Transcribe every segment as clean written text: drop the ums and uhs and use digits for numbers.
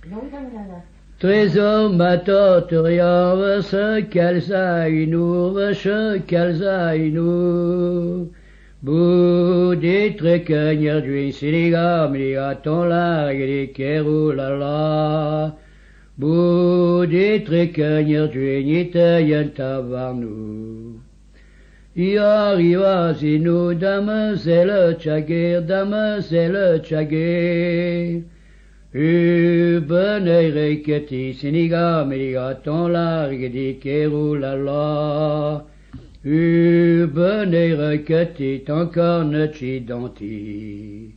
Trésor matatorian vese kalzainu vese kalzainu Budi trekenyer duin sinigam ligaton largri kerulala Budi trekenyer duin itayen tavarnu Arriva zinu damazelle chagir Benei reketi siniga meligaton largri kerulala Benei reketi encore nechidanti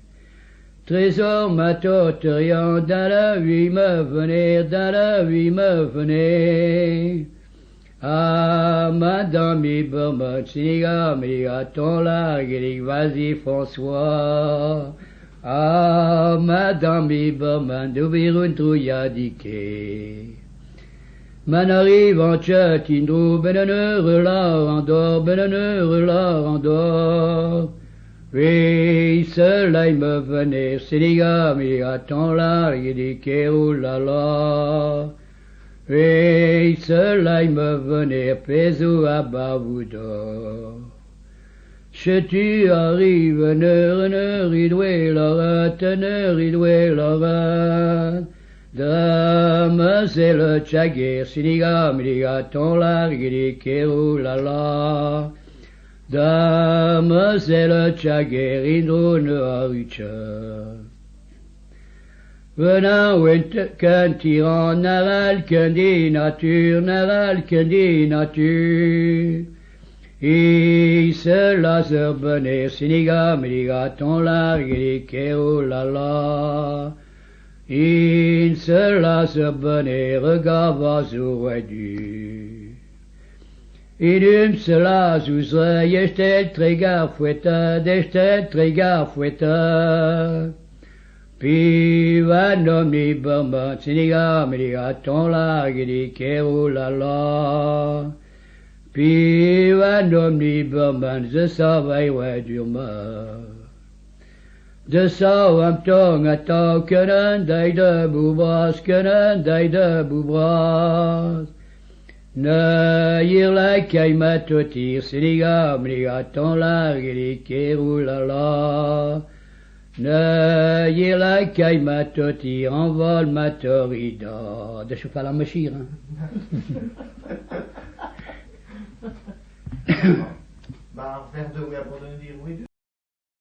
Trésor matoterian dans la vie me venez Ah, madame Iberman, siniga meligaton largri vas-y François Ah, madame Iberman, d'ouvrir trouilladike. Man arrive en chatindrou, beneneur landor. Oui, cela il me venait, siniga meligaton largri oulala. Oui, cela il me venait, pesou à Bavouda. Tu arrives, idoué l'orat. Demoiselle Chagir, siniga meligaton largri kerulala. Demoiselle Chagir, indrone harucha. Venant qu'un tyran n'aval qu'un dit nature. Et cela se bonnet, siniga meligaton largri kerulala. Et cela se bonnet, regard vas du. Et cela zouzre, yestel trégar fouetta. Puis va nommer Burma, siniga meligaton largri kerulala. Puis va nommer Burma, je savais durement. De Southampton à Taukenan, de Boubras. Ne yirla kaima totir, siniga meligaton largri kerulala. Ne yirla kaima totir, envol matorida. De cheval à machir, Bah, faire de